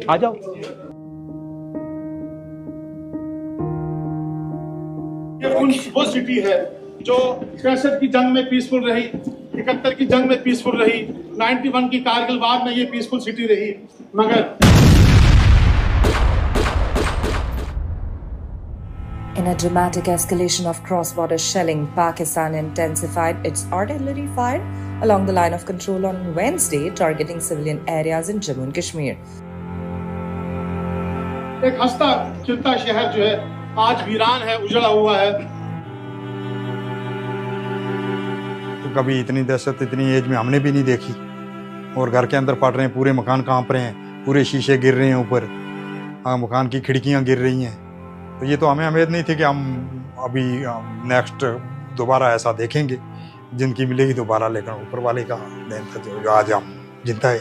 आ जाओ। ये वो सिटी है जो 65 की जंग में पीसफुल रही, 71 की जंग में पीसफुल रही, 91 की कारगिल वार में ये पीसफुल सिटी रही, मगर In a dramatic escalation of cross-border shelling, Pakistan intensified its artillery fire along the line of control on Wednesday, targeting civilian areas in Jammu and Kashmir. एक हंसता खिलता शहर जो है आज वीरान है, उजड़ा हुआ है। तो कभी इतनी दहशत इतनी एज में हमने भी नहीं देखी। और घर के अंदर पड़ रहे हैं, पूरे मकान कांप रहे हैं, पूरे शीशे गिर रहे हैं ऊपर, मकान की खिड़कियां गिर रही हैं। तो ये तो हमें उम्मीद नहीं थी कि हम अभी नेक्स्ट दोबारा ऐसा देखेंगे, जिंदगी मिलेगी दोबारा, लेकिन ऊपर वाले का देन था जो आज हम जिंदा है।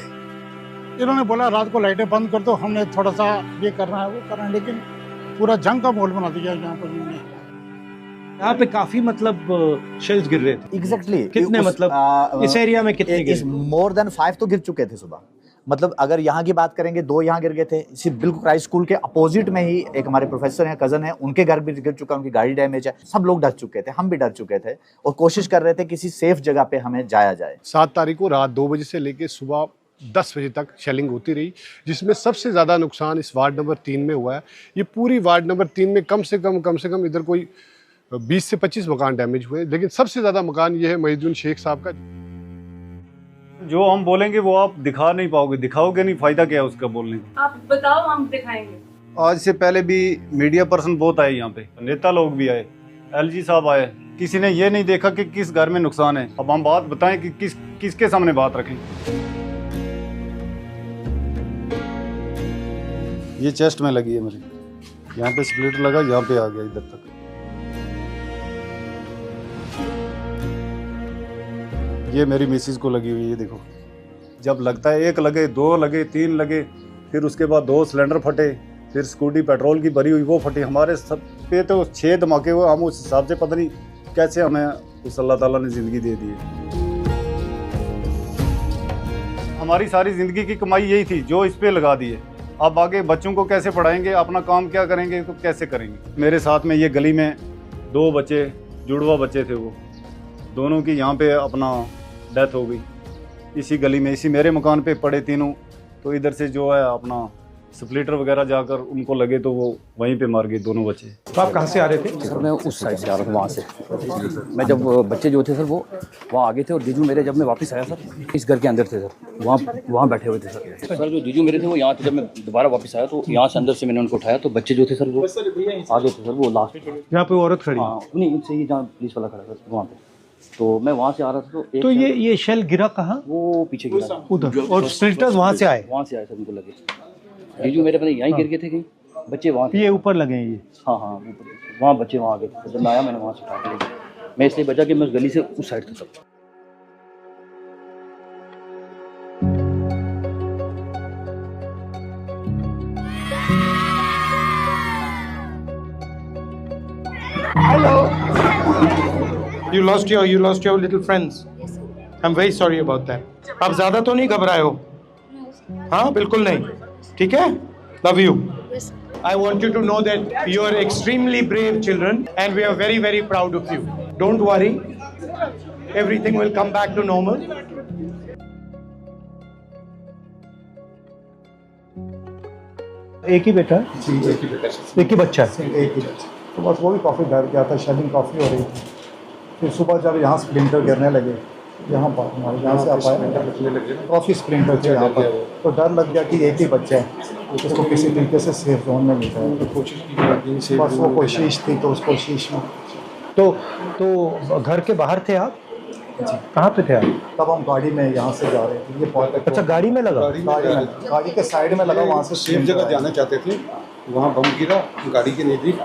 इन्होंने बोला रात को लाइटें बंद कर दो, हमने थोड़ा सा ये करना है वो करना है, लेकिन पूरा जंग का माहौल बना दिया यहाँ पर इन्होंने। यहाँ पे काफी मतलब शेल्स गिर रहे थे। एग्जैक्टली कितने मतलब इस एरिया में कितने गिरे? मोर देन 5 तो गिर चुके थे सुबह। मतलब अगर यहाँ की बात करेंगे 2 यहाँ गिर गए थे। सिर्फ बिल्कुल क्राइस्ट स्कूल के अपोजिट में ही एक हमारे प्रोफेसर हैं, कजन है, उनके घर भी गिर चुका, उनकी गाड़ी डैमेज है। सब लोग डर चुके थे, हम भी डर चुके थे और कोशिश कर रहे थे किसी सेफ जगह पे हमें जाया जाए। 7 तारीख को रात 2 बजे से लेकर सुबह 10 बजे तक शेलिंग होती रही, जिसमें सबसे ज़्यादा नुकसान इस वार्ड नंबर 3 में हुआ है। ये पूरी वार्ड नंबर 3 में कम से कम इधर कोई 20 से 25 मकान डैमेज हुए, लेकिन सबसे ज़्यादा मकान ये है महीदुद्दीन शेख साहब का। जो हम बोलेंगे वो आप दिखा नहीं पाओगे, दिखाओगे नहीं, फायदा क्या है उसका बोलने का? आप बताओ, हम दिखाएंगे। आज से पहले भी मीडिया पर्सन बहुत आए, यहाँ पे नेता लोग भी आए, एलजी साहब आए, किसी ने ये नहीं देखा कि किस घर में नुकसान है। अब हम बात बताएं कि किसके सामने बात रखें। ये चेस्ट में लगी है मेरी, यहाँ पे स्प्लिट लगा, यहाँ पे आ गया इधर तक। ये मेरी मिसिस को लगी हुई है, देखो। जब लगता है 1 लगे, 2 लगे, 3 लगे, फिर उसके बाद 2 सिलेंडर फटे, फिर स्कूटी पेट्रोल की भरी हुई वो फटी। हमारे सब पे तो 6 धमाके हुए। हम उस हिसाब से पता नहीं कैसे हमें उस अल्लाह ताला ने ज़िंदगी दे दी है। हमारी सारी ज़िंदगी की कमाई यही थी जो इस पे लगा दी है। अब आगे बच्चों को कैसे पढ़ाएंगे, अपना काम क्या करेंगे, तो कैसे करेंगे? मेरे साथ में ये गली में 2 बच्चे, जुड़वा बच्चे थे, वो दोनों की यहाँ पे अपना डेथ हो गई। इसी गली में, इसी मेरे मकान पे पड़े तीनों। तो इधर से जो है अपना स्प्लिटर वगैरह जाकर उनको लगे तो वो वहीं पे मार गए दोनों बच्चे। तो आप कहाँ से आ रहे थे? सर मैं उस साइड से आ रहा था, वहाँ से। मैं जब बच्चे जो थे सर वो वहाँ आगे थे और जीजू मेरे, जब मैं वापस आया सर इस घर के अंदर थे सर, वहाँ बैठे हुए थे सर। जो जीजू मेरे थे वो यहाँ थे। जब मैं दोबारा वापस आया तो यहाँ से अंदर से मैंने उनको उठाया, तो बच्चे जो थे सर वो आगे थे सर, वो लास्ट। यहाँ पे औरत खड़ी? हाँ, नहीं इनसे ही जहाँ पुलिस वाला खड़ा था वहाँ पे। तो मैं वहाँ से आ रहा था तो ये शेल गिरा कहाँ? वो पीछे गिरा उधर, और स्प्लिटर्स वहाँ से आए? वहाँ से आए सर, उनको लगे। जीजू मेरे पता यहीं गिर गए थे कहीं, बच्चे वहाँ ये ऊपर लगे हैं ये? हाँ ऊपर, वहाँ बच्चे वहाँ आगे थे। जब मैं आया मैंने वहाँ से उठा के ले गया। मैं इसलिए बचा कि मैं उस गली से उस साइड था सब। Hello. You lost your little friends. I'm very sorry about that. आप ज़्यादा तो नहीं घबराए हो? हाँ, बिल्कुल नहीं। ठीक है? Love you. I want you to know that you are extremely brave children and we are very, very proud of you. Don't worry. Everything will come back to normal. एक ही बेटा? जी, एक ही बेटा, एक ही बच्चा? एक ही बच्चा। तो बस वो भी काफ़ी डर गया था, शेलिंग काफ़ी हो रही थी। फिर सुबह जब यहाँ स्प्लिंटर गिरने लगे, यहाँ पर हमारे यहाँ से आप आए, काफ़ी स्प्लिंटर थे यहाँ पर, तो डर लग गया कि एक ही बच्चा है, उसको किसी तरीके से सेफ जोन में लेकर आए। कोशिश की, बस वो कोशिश थी, तो उस कोशिश में तो घर के बाहर थे आप? जी। कहाँ पे थे आप? तब हम गाड़ी में यहाँ से जा रहे थे। ये बहुत अच्छा, गाड़ी में लगा? गाड़ी के साइड में लगा, वहाँ से सेफ जगह जाना चाहते थे, वहाँ बम गिरा गाड़ी के नज़दीक।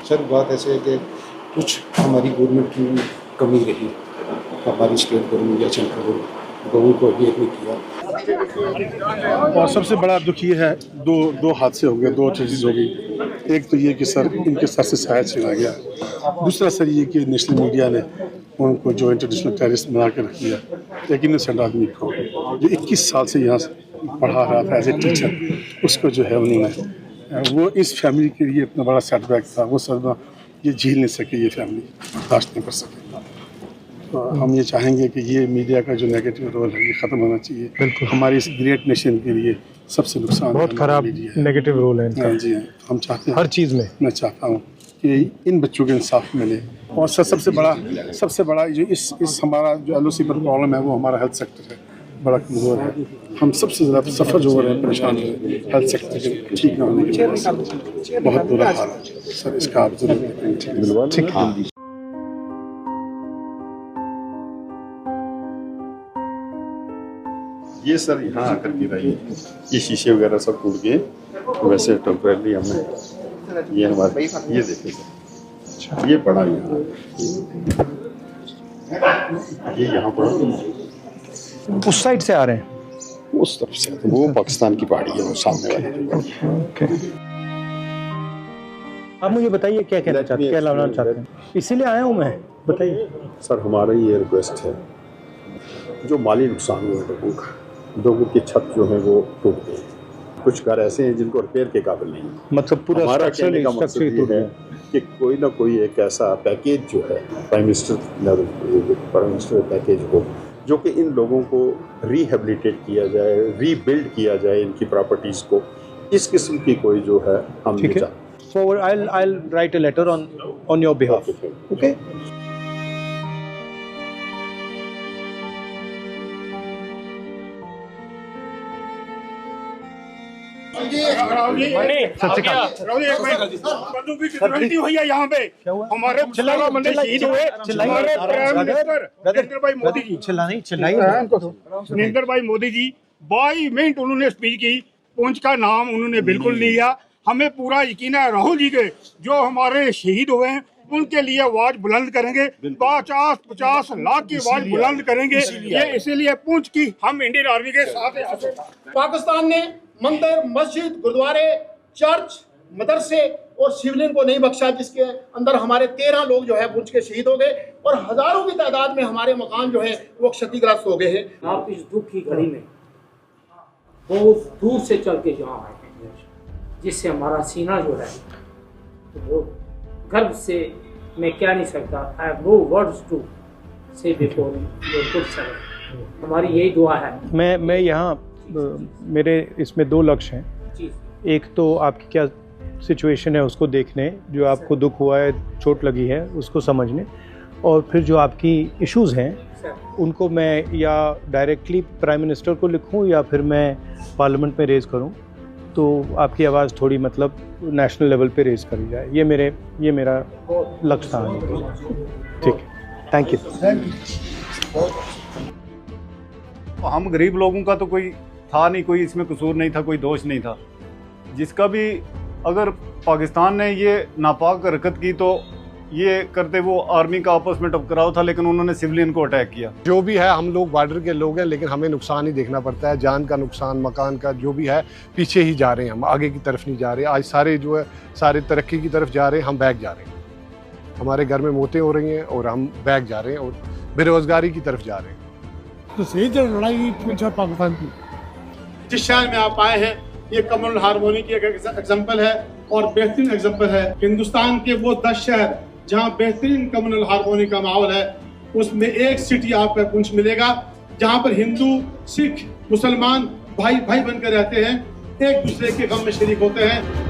सर बात ऐसे है कि कुछ हमारी गवर्नमेंट की कमी रही, हमारी स्टेट गवर्नमेंट या सेंट्रल गवर्नमेंट को भी नहीं किया। और सबसे बड़ा दुख ये है, दो हादसे हो गए, 2 चीज़ हो गई। एक तो ये कि सर इनके सर से शायद चला गया, दूसरा सर ये कि नेशनल मीडिया ने उनको जो इंटरनेशनल टेररिस्ट बना के रख दिया, एक इनोसेंट आदमी को जो 21 साल से यहाँ पढ़ा रहा था एज ए टीचर, उसको जो है उन्होंने वो इस फैमिली के लिए इतना बड़ा सेटबैक था, वो सदमा ये झेल नहीं सके, ये फैमिली बर्दाश्त नहीं कर सके। तो हम ये चाहेंगे कि ये मीडिया का जो नेगेटिव रोल है ये ख़त्म होना चाहिए। बिल्कुल। हमारी इस ग्रेट नेशन के लिए सबसे नुकसान बहुत खराब नेगेटिव रोल है इनका। हाँ जी, हम चाहते हैं हर चीज़ में। मैं चाहता हूँ कि इन बच्चों को इंसाफ मिले, और सबसे बड़ा जो इस हमारा जो LOC पर प्रॉब्लम है वो हमारा हेल्थ सेक्टर है, बड़ा कमज़ोर है। हम सबसे ज़्यादा सफ़र जो हो रहे हैं, परेशान हो रहे हैं हेल्थ सेक्टर के ठीक ना होने की वजह से। बहुत बुरा हाल है सर, इसका आप जरूर ठीक है। ये सर यहाँ आकर गिरा, ये शीशे वगैरह सब टूट गए, वैसे टेम्परेरी हमने ये हमारे ये देखे सर, ये पड़ा यहाँ, ये यहाँ पड़ा। उस साइड से आ रहे हैं? उस तरफ से, तो वो पाकिस्तान की पहाड़ी है, वो सामने वाली। आप मुझे बताइए क्या कहना चाहते हैं, क्या लाना चाहते हैं? इसीलिए आया हूँ मैं, बताइए सर। हमारा ये रिक्वेस्ट है, जो माली नुकसान हुआ है लोगों की छत जो है वो टूट गई, कुछ घर ऐसे हैं जिनको रिपेयर के काबिल नहीं है। मतलब पूरा हमारा कहने का मकसद ये है कि कोई ना कोई एक ऐसा पैकेज जो है प्राइम मिनिस्टर पैकेज हो, जो कि इन लोगों को रिहेबिलिटेट किया जाए, रीबिल्ड किया जाए इनकी प्रॉपर्टीज़ को। इस किस्म की कोई जो है हम ठीक है। So I'll write a letter on your behalf. Okay. हुई है यहाँ पे, हमारे बंदे शहीद हुए, हमारे प्राइम मिनिस्टर नरेंद्र भाई मोदी जी, नरेंद्र भाई मोदी जी 22 मिनट उन्होंने स्पीच की, पुंछ का नाम उन्होंने बिल्कुल नहीं लिया। हमें पूरा यकीन है राहुल जी के जो हमारे शहीद हुए हैं उनके लिए आवाज बुलंद करेंगे, 50 लाख की आवाज बुलंद करेंगे। ये इसीलिए पुंछ की हम इंडियन आर्मी के साथ हैं। पाकिस्तान ने मंदिर, मस्जिद, गुरुद्वारे, चर्च, मदरसे और शिवलिंग को नहीं बख्शा, जिसके अंदर हमारे 13 लोग जो है पुंछ के शहीद हो गए और हजारों की तादाद में हमारे मकान जो है वो क्षतिग्रस्त हो गए हैं। आप इस दुख की घड़ी में बहुत दूर से चल के यहाँ आए हैं, जिससे हमारा सीना जो है वो गर्व से मैं कह नहीं सकता। I have no words to say before your good service. हमारी यही दुआ है। मैं यहाँ मेरे इसमें 2 लक्ष्य हैं। एक तो आपकी क्या सिचुएशन है उसको देखने, जो आपको दुख हुआ है, चोट लगी है, उसको समझने, और फिर जो आपकी इश्यूज़ हैं उनको मैं या डायरेक्टली प्राइम मिनिस्टर को लिखूं या फिर मैं पार्लियामेंट में रेज़ करूं, तो आपकी आवाज़ थोड़ी मतलब नेशनल लेवल पे रेज़ करी जाए। ये मेरा लक्ष्य था। ठीक है, थैंक यू। हम गरीब लोगों का तो कोई था नहीं, कोई इसमें कसूर नहीं था, कोई दोष नहीं था। जिसका भी अगर पाकिस्तान ने ये नापाक हरकत की तो ये करते वो आर्मी का आपस में टकराव था, लेकिन उन्होंने सिविलियन को अटैक किया। जो भी है, हम लोग बॉर्डर के लोग हैं, लेकिन हमें नुकसान ही देखना पड़ता है। जान का नुकसान, मकान का, जो भी है, पीछे ही जा रहे हैं हम, आगे की तरफ नहीं जा रहे। आज सारे जो है सारे तरक्की की तरफ जा रहे हैं, हम बैक जा रहे हैं। हमारे घर में मौतें हो रही हैं और हम बैक जा रहे हैं और बेरोजगारी की तरफ जा रहे हैं। तो सही लड़ाई पाकिस्तान की जिस शहर में आप आए हैं, ये कम्युनल हार्मोनी की एक एग्जाम्पल है और बेहतरीन एग्जाम्पल है। हिंदुस्तान के वो 10 शहर जहाँ बेहतरीन कम्युनल हार्मोनी का माहौल है, उसमें एक सिटी आपको पुंछ मिलेगा जहाँ पर हिंदू, सिख, मुसलमान भाई भाई बनकर रहते हैं, एक दूसरे के गम में शरीक होते हैं।